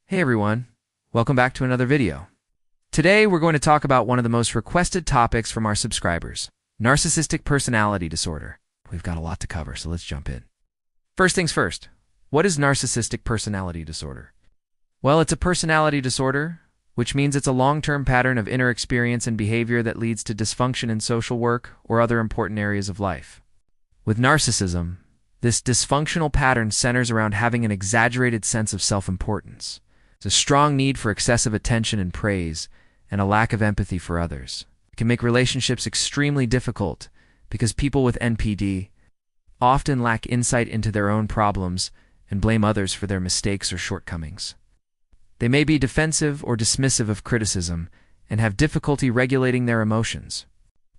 Hey everyone, welcome back to another video. Today we're going to talk about one of the most requested topics from our subscribers, Narcissistic Personality Disorder. We've got a lot to cover, so let's jump in. First things first, what is Narcissistic Personality Disorder? Well, it's a personality disorder, which means it's a long-term pattern of inner experience and behavior that leads to dysfunction in social work or other important areas of life. With narcissism, this dysfunctional pattern centers around having an exaggerated sense of self-importance. It's a strong need for excessive attention and praise, and a lack of empathy for others. It can make relationships extremely difficult because people with NPD often lack insight into their own problems and blame others for their mistakes or shortcomings. They may be defensive or dismissive of criticism and have difficulty regulating their emotions.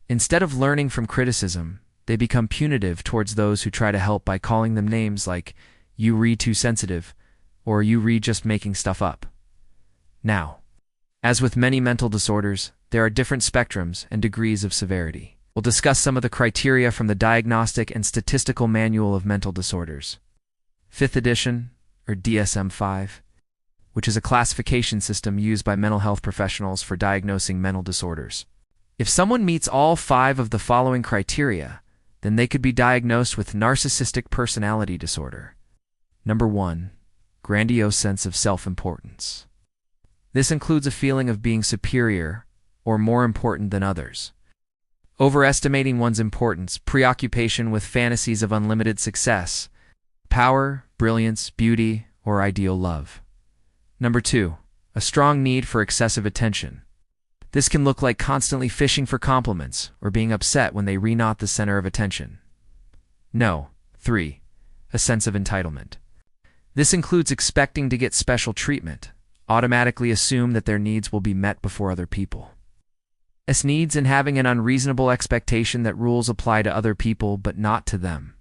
Instead of learning from criticism, they become punitive towards those who try to help by calling them names like, "You read too sensitive," or "You read just making stuff up." Now, as with many mental disorders, there are different spectrums and degrees of severity. We'll discuss some of the criteria from the Diagnostic and Statistical Manual of Mental Disorders, 5th edition, or DSM-5, which is a classification system used by mental health professionals for diagnosing mental disorders. If someone meets all 5 of the following criteria, then they could be diagnosed with Narcissistic Personality Disorder. Number 1. Grandiose sense of self-importance. This includes a feeling of being superior or more important than others. Overestimating one's importance, preoccupation with fantasies of unlimited success, power, brilliance, beauty, or ideal love. Number 2. A strong need for excessive attention. This can look like constantly fishing for compliments or being upset when they are not the center of attention. 3. A sense of entitlement. This includes expecting to get special treatment, automatically assume that their needs will be met before other people. Needs and having an unreasonable expectation that rules apply to other people but not to them.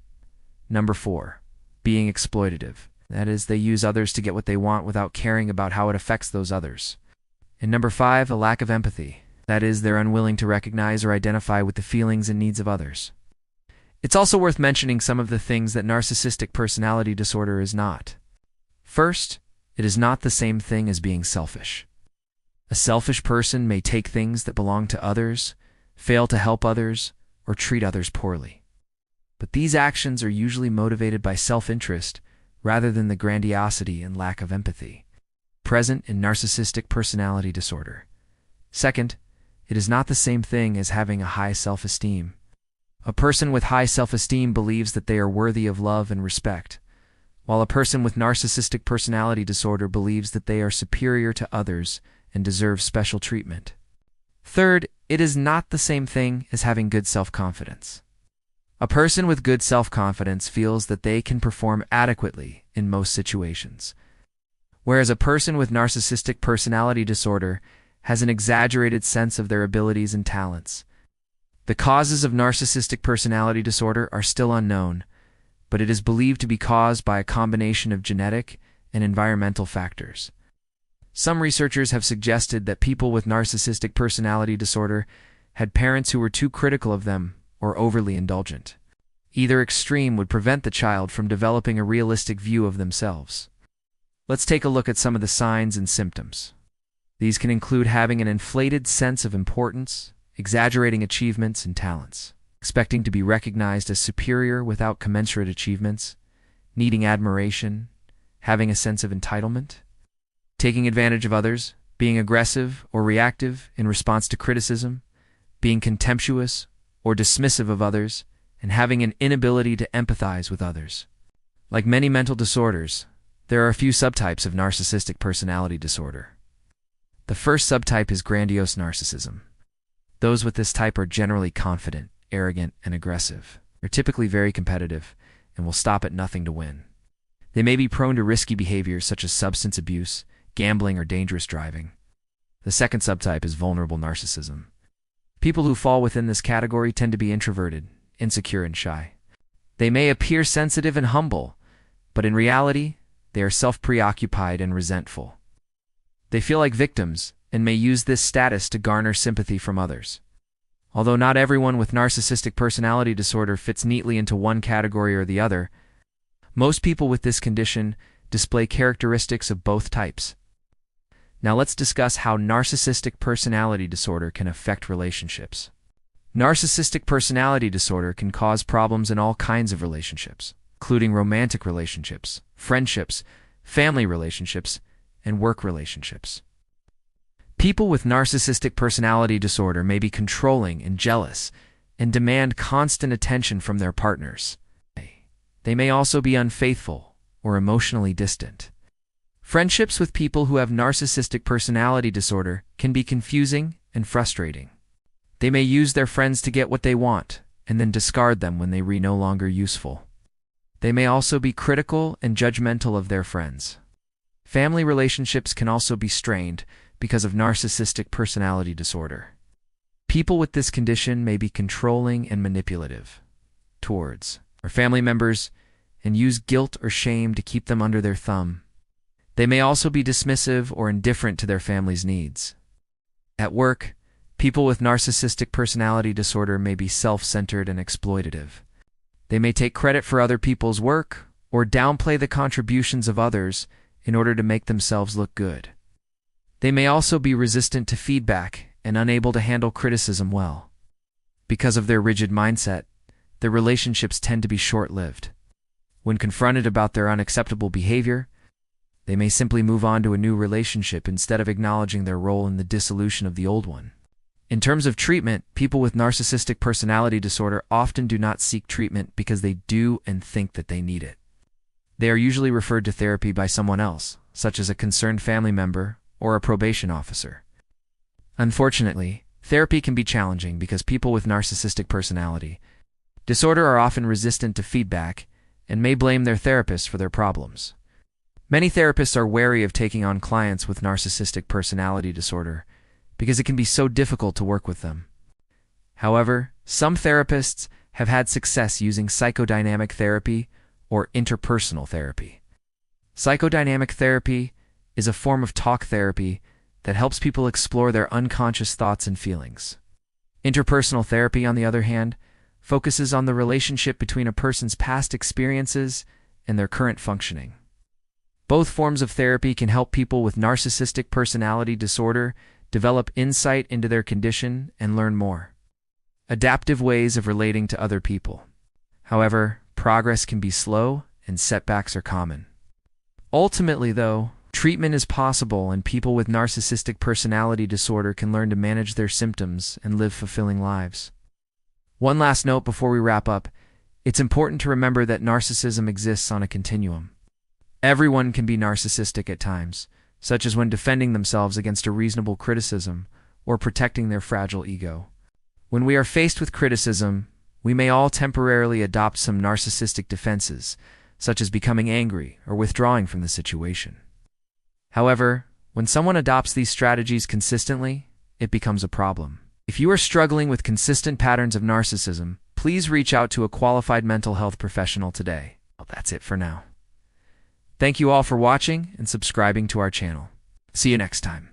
Number 4. Being exploitative. That is, they use others to get what they want without caring about how it affects those others. And number 5, a lack of empathy. That is, they're unwilling to recognize or identify with the feelings and needs of others. It's also worth mentioning some of the things that narcissistic personality disorder is not. First, it is not the same thing as being selfish. A selfish person may take things that belong to others, fail to help others, or treat others poorly. But these actions are usually motivated by self-interest rather than the grandiosity and lack of empathy present in narcissistic personality disorder. Second, it is not the same thing as having a high self-esteem. A person with high self-esteem believes that they are worthy of love and respect, while a person with narcissistic personality disorder believes that they are superior to others and deserve special treatment. Third, it is not the same thing as having good self-confidence. A person with good self-confidence feels that they can perform adequately in most situations, whereas a person with narcissistic personality disorder has an exaggerated sense of their abilities and talents. The causes of narcissistic personality disorder are still unknown, but it is believed to be caused by a combination of genetic and environmental factors. Some researchers have suggested that people with narcissistic personality disorder had parents who were too critical of them or overly indulgent. Either extreme would prevent the child from developing a realistic view of themselves. Let's take a look at some of the signs and symptoms. These can include having an inflated sense of importance, exaggerating achievements and talents, expecting to be recognized as superior without commensurate achievements, needing admiration, having a sense of entitlement, taking advantage of others, being aggressive or reactive in response to criticism, being contemptuous or dismissive of others, and having an inability to empathize with others. Like many mental disorders, there are a few subtypes of narcissistic personality disorder. The first subtype is grandiose narcissism. Those with this type are generally confident, arrogant, and aggressive. They're typically very competitive and will stop at nothing to win. They may be prone to risky behaviors such as substance abuse, gambling, or dangerous driving. The second subtype is vulnerable narcissism. People who fall within this category tend to be introverted, insecure, and shy. They may appear sensitive and humble, but in reality, they are self-preoccupied and resentful. They feel like victims and may use this status to garner sympathy from others. Although not everyone with narcissistic personality disorder fits neatly into one category or the other, most people with this condition display characteristics of both types. Now let's discuss how narcissistic personality disorder can affect relationships. Narcissistic personality disorder can cause problems in all kinds of relationships, including romantic relationships, friendships, family relationships, and work relationships. People with narcissistic personality disorder may be controlling and jealous and demand constant attention from their partners. They may also be unfaithful or emotionally distant. Friendships with people who have narcissistic personality disorder can be confusing and frustrating. They may use their friends to get what they want and then discard them when they are no longer useful. They may also be critical and judgmental of their friends. Family relationships can also be strained because of narcissistic personality disorder. People with this condition may be controlling and manipulative towards their family members and use guilt or shame to keep them under their thumb. They may also be dismissive or indifferent to their family's needs. At work, people with narcissistic personality disorder may be self-centered and exploitative. They may take credit for other people's work or downplay the contributions of others in order to make themselves look good. They may also be resistant to feedback and unable to handle criticism well. Because of their rigid mindset, their relationships tend to be short-lived. When confronted about their unacceptable behavior, they may simply move on to a new relationship instead of acknowledging their role in the dissolution of the old one. In terms of treatment, people with narcissistic personality disorder often do not seek treatment because they do and think that they need it. They are usually referred to therapy by someone else, such as a concerned family member or a probation officer. Unfortunately, therapy can be challenging because people with narcissistic personality disorder are often resistant to feedback and may blame their therapist for their problems. Many therapists are wary of taking on clients with narcissistic personality disorder because it can be so difficult to work with them. However, some therapists have had success using psychodynamic therapy or interpersonal therapy. Psychodynamic therapy is a form of talk therapy that helps people explore their unconscious thoughts and feelings. Interpersonal therapy, on the other hand, focuses on the relationship between a person's past experiences and their current functioning. Both forms of therapy can help people with narcissistic personality disorder develop insight into their condition and learn more adaptive ways of relating to other people. However, progress can be slow and setbacks are common. Ultimately, though, treatment is possible and people with narcissistic personality disorder can learn to manage their symptoms and live fulfilling lives. One last note before we wrap up: it's important to remember that narcissism exists on a continuum. Everyone can be narcissistic at times, such as when defending themselves against a reasonable criticism or protecting their fragile ego. When we are faced with criticism, we may all temporarily adopt some narcissistic defenses, such as becoming angry or withdrawing from the situation. However, when someone adopts these strategies consistently, it becomes a problem. If you are struggling with consistent patterns of narcissism, please reach out to a qualified mental health professional today. Well, that's it for now. Thank you all for watching and subscribing to our channel. See you next time.